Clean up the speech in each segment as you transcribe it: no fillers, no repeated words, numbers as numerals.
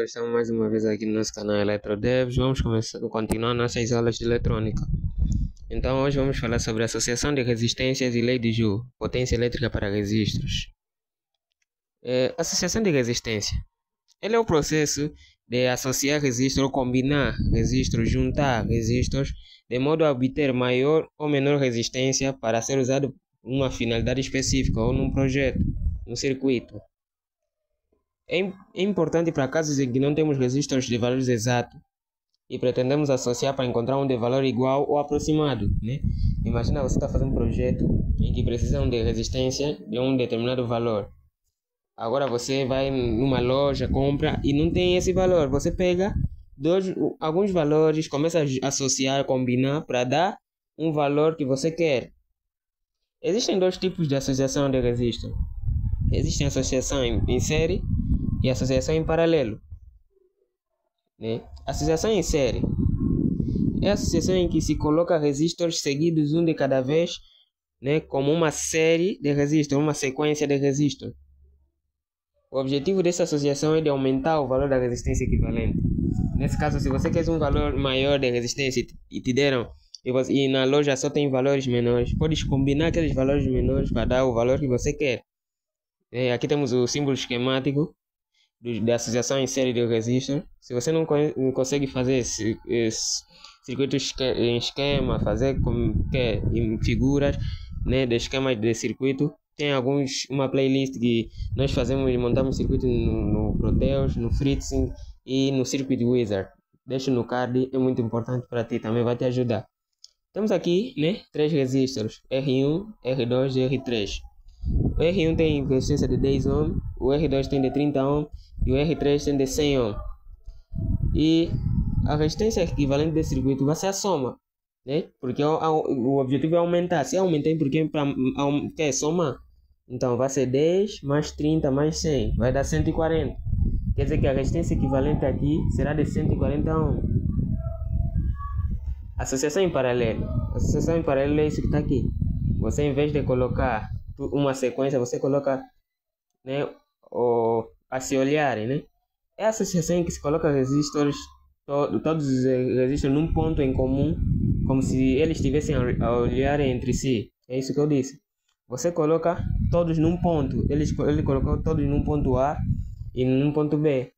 estamos mais uma vez aqui no nosso canal EletroDevs. Vamos continuar nossas aulas de eletrônica. Então hoje vamos falar sobre a associação de resistências e lei de Joule, potência elétrica para registros. Associação de resistência. Ele é o processo de associar resistores ou combinar resistores, juntar resistores, de modo a obter maior ou menor resistência para ser usado uma finalidade específica ou num projeto, num circuito. É importante para casos em que não temos resistores de valores exatos e pretendemos associar para encontrar um de valor igual ou aproximado, né? Imagina você está fazendo um projeto em que precisam de resistência de um determinado valor. Agora você vai numa loja, compra e não tem esse valor. Você pega alguns valores, começa a associar, combinar para dar um valor que você quer. Existem dois tipos de associação de resistor. Existe a associação em série e a associação em paralelo, né? Associação em série é a associação em que se coloca resistores seguidos um de cada vez, né, como uma série de resistores, uma sequência de resistores. O objetivo dessa associação é de aumentar o valor da resistência equivalente. Nesse caso, se você quer um valor maior de resistência e te deram e na loja só tem valores menores, podes combinar aqueles valores menores para dar o valor que você quer. Aqui temos o símbolo esquemático da associação em série de resistor. Se você não consegue fazer circuito em esquema, fazer em figuras, né, de esquemas de circuito, tem uma playlist que nós montamos circuito no Proteus, no Fritzing e no Circuit Wizard. Deixa no card, é muito importante para ti, também vai te ajudar. Temos aqui, né, 3 resistores, R1, R2 e R3. O R1 tem resistência de 10 ohm, o R2 tem de 30 ohm e o R3 tem de 100 ohm. E a resistência equivalente desse circuito vai ser a soma, né? Porque o objetivo é aumentar. Se aumentar, porque quer somar. Então vai ser 10 mais 30 mais 100, vai dar 140. Quer dizer que a resistência equivalente aqui será de 140 ohm. Associação em paralelo. Associação em paralelo é isso que está aqui. Você, em vez de colocar uma sequência, você coloca, né, a se olharem, né? É a associação em que se coloca resistores, todos os resistores num ponto em comum, como se eles estivessem a olhar entre si. É isso que eu disse. Você coloca todos num ponto. Ele colocou todos num ponto A e num ponto B.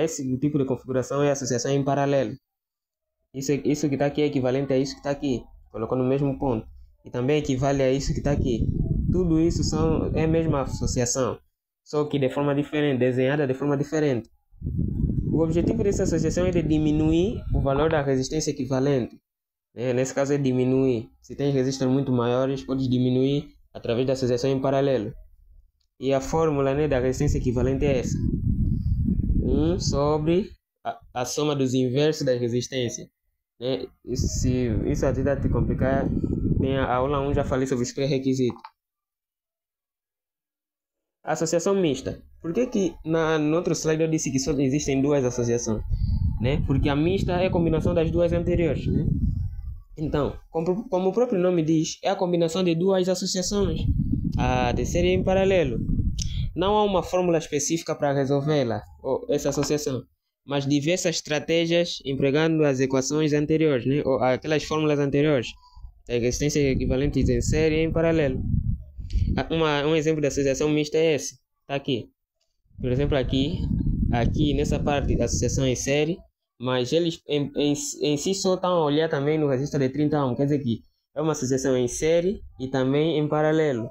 Esse tipo de configuração é a associação em paralelo. Isso que está aqui é equivalente a isso que está aqui. Colocou no mesmo ponto. E também equivale a isso que está aqui. Tudo isso é a mesma associação, só que de forma diferente, desenhada de forma diferente. O objetivo dessa associação é de diminuir o valor da resistência equivalente, né? Nesse caso é diminuir. Se tem resistores muito maiores, pode diminuir através da associação em paralelo. E a fórmula, né, da resistência equivalente é essa: 1 sobre a soma dos inversos da resistência, né? Se isso a te complicar, tem a aula 1, já falei sobre os pré-requisitos. Associação mista. Por que no outro slide eu disse que só existem 2 associações, né? Porque a mista é a combinação das 2 anteriores, né? Então, como o próprio nome diz, é a combinação de 2 associações, a de série em paralelo. Não há uma fórmula específica para resolvê-la, ou essa associação, mas diversas estratégias empregando as equações anteriores, né? Ou aquelas fórmulas anteriores, a resistência equivalente em série e em paralelo. Um exemplo de associação mista é esse, tá aqui. Por exemplo, aqui nessa parte da associação em série, mas eles em si só estão a olhar também no resistor de 30 ohm. Quer dizer que é uma associação em série e também em paralelo.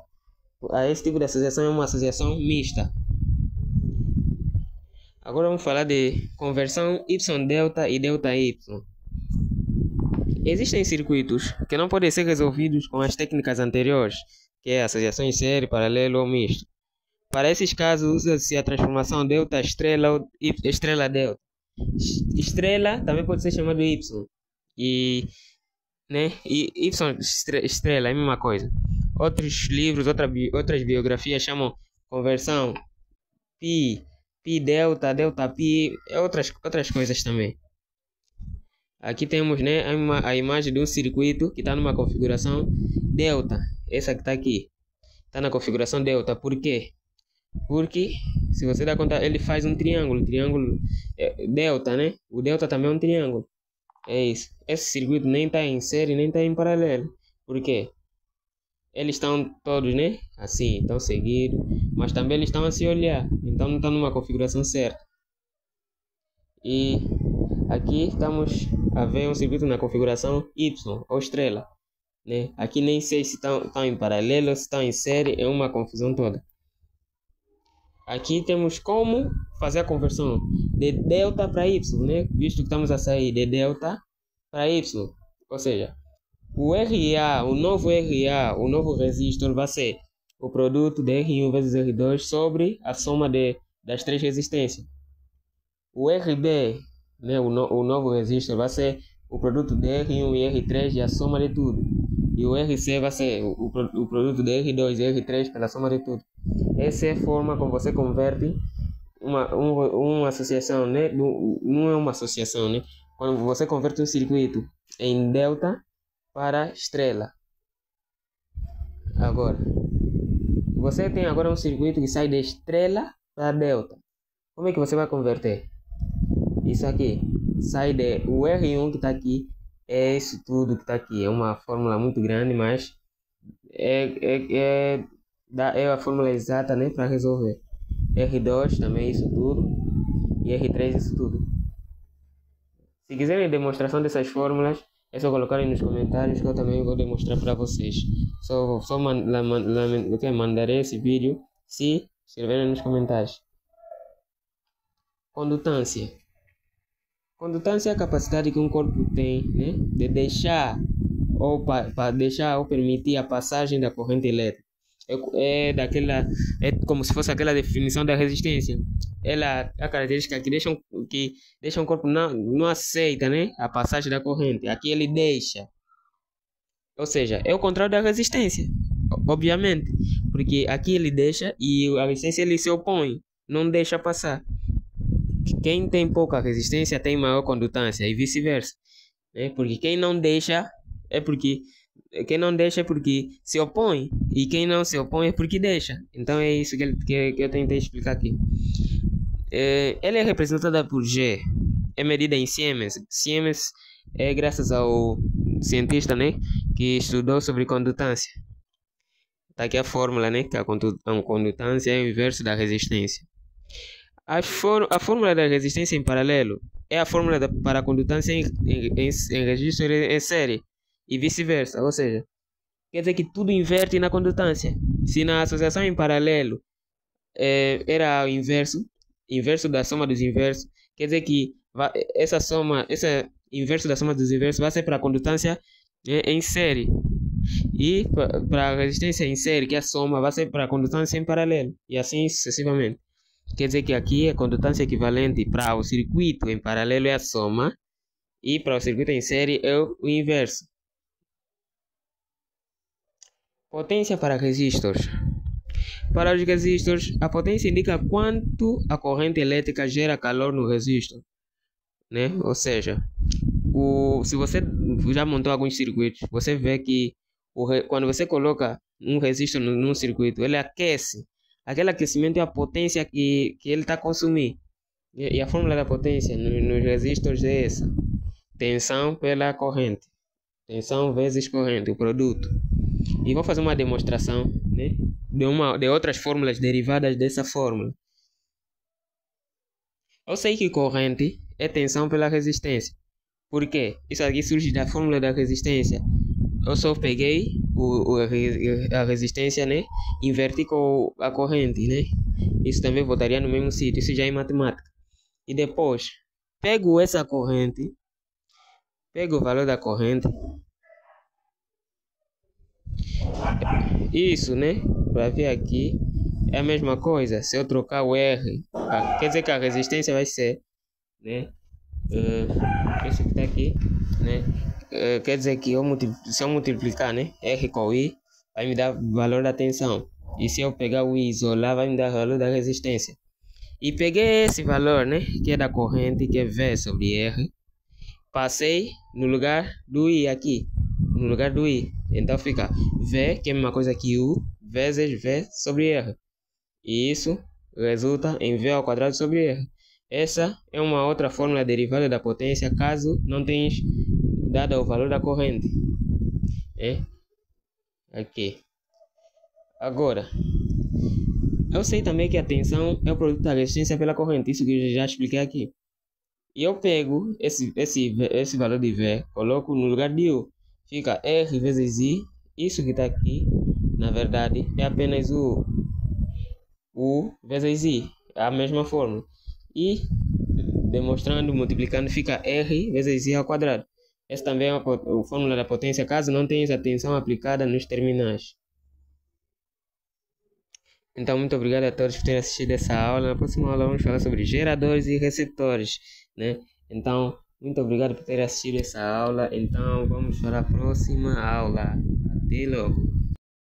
Esse tipo de associação é uma associação mista. Agora vamos falar de conversão Y-delta e delta-Y. Existem circuitos que não podem ser resolvidos com as técnicas anteriores, que é associação em série, paralelo ou misto. Para esses casos, usa-se a transformação delta estrela ou estrela delta. Estrela também pode ser chamado Y. E Y estrela é a mesma coisa. Outros livros, outras biografias chamam conversão pi delta, delta pi, outras coisas também. Aqui temos, né, a imagem de um circuito que está numa configuração delta. Essa que está aqui está na configuração delta. Por quê? Porque se você dá conta, ele faz um triângulo, triângulo delta, né? O delta também é um triângulo. É isso. Esse circuito nem está em série, nem está em paralelo. Por quê? Eles estão todos, né? Assim, estão seguidos, mas também eles estão a se olhar. Então não estão numa configuração certa. E aqui estamos a ver um circuito na configuração Y, ou estrela. Né? Aqui nem sei se estão em paralelo, se estão em série, é uma confusão toda. Aqui temos como fazer a conversão de delta para Y, né? Visto que estamos a sair de delta para Y. Ou seja, o RA, o novo RA, o novo resistor vai ser o produto de R1 vezes R2 sobre a soma das três resistências. O RB, né, o novo resistor, vai ser o produto de R1 e R3 e a soma de tudo. E o RC vai ser o produto de R2 e R3 pela soma de tudo. Essa é a forma como você converte uma associação, né? Não é uma associação, né? Quando você converte um circuito em delta para estrela. Agora, você tem agora um circuito que sai de estrela para delta. Como é que você vai converter? Isso aqui sai de o R1 que está aqui, é isso tudo que está aqui. É uma fórmula muito grande, mas é a fórmula exata, né, para resolver. R2 também isso tudo e R3 isso tudo. Se quiserem demonstração dessas fórmulas, é só colocarem nos comentários que eu também vou demonstrar para vocês. Só mandarei esse vídeo se escreverem nos comentários. Condutância. Condutância é a capacidade que um corpo tem, né, de deixar ou para deixar ou permitir a passagem da corrente elétrica. É como se fosse aquela definição da resistência. Ela é a característica que deixa o corpo não aceita, né, a passagem da corrente. Aqui ele deixa. Ou seja, é o contrário da resistência, obviamente, porque aqui ele deixa e a resistência ele se opõe, não deixa passar. Quem tem pouca resistência tem maior condutância e vice-versa, né? Porque quem não deixa é porque se opõe e quem não se opõe é porque deixa. Então é isso que eu tentei explicar aqui. Ela é representada por G, é medida em Siemens. Siemens é graças ao cientista, né, que estudou sobre condutância. Tá aqui a fórmula, né, que a condutância é o inverso da resistência. A fórmula da resistência em paralelo é a fórmula para a condutância em registro em série e vice-versa, ou seja, quer dizer que tudo inverte na condutância. Se na associação em paralelo era o inverso da soma dos inversos, quer dizer que esse inverso da soma dos inversos vai ser para a condutância em série. E para a resistência em série, que é a soma, vai ser para a condutância em paralelo. E assim sucessivamente. Quer dizer que aqui a condutância equivalente para o circuito em paralelo é a soma. E para o circuito em série é o inverso. Potência para resistores. Para os resistores, a potência indica quanto a corrente elétrica gera calor no resistor, né? Ou seja, se você já montou alguns circuitos, você vê que quando você coloca um resistor num circuito, ele aquece. Aquele aquecimento é a potência que ele está consumindo. E a fórmula da potência nos resistores é essa: tensão pela corrente. Tensão vezes corrente, o produto. E vou fazer uma demonstração, né, de outras fórmulas derivadas dessa fórmula. Eu sei que corrente é tensão pela resistência. Por quê? Isso aqui surge da fórmula da resistência. Eu só peguei a resistência, né, inverti com a corrente, né? Isso também voltaria no mesmo sítio. Isso já é matemática. E depois pego essa corrente, pego o valor da corrente. Isso, né? Para ver aqui é a mesma coisa. Se eu trocar o R, quer dizer que a resistência vai ser, né? Isso que está aqui, né? Quer dizer que se eu multiplicar, né, R com I, vai me dar o valor da tensão. E se eu pegar o I isolar, vai me dar o valor da resistência. E peguei esse valor, né, que é da corrente, que é V sobre R. Passei no lugar do I aqui. No lugar do I. Então fica V, que é a mesma coisa que U, vezes V sobre R. E isso resulta em V ao quadrado sobre R. Essa é uma outra fórmula derivada da potência caso não tens dado o valor da corrente. Aqui. Agora, eu sei também que a tensão é o produto da resistência pela corrente, isso que eu já expliquei aqui. E eu pego esse valor de V, coloco no lugar de U. Fica R vezes I. Isso que está aqui, na verdade, é apenas o U vezes I. É a mesma fórmula. E demonstrando, multiplicando, fica R vezes I ao quadrado. Essa também é a fórmula da potência caso não tenhas a tensão aplicada nos terminais. Então, muito obrigado a todos por terem assistido essa aula. Na próxima aula vamos falar sobre geradores e receptores, né? Então, muito obrigado por terem assistido essa aula. Então, vamos para a próxima aula. Até logo.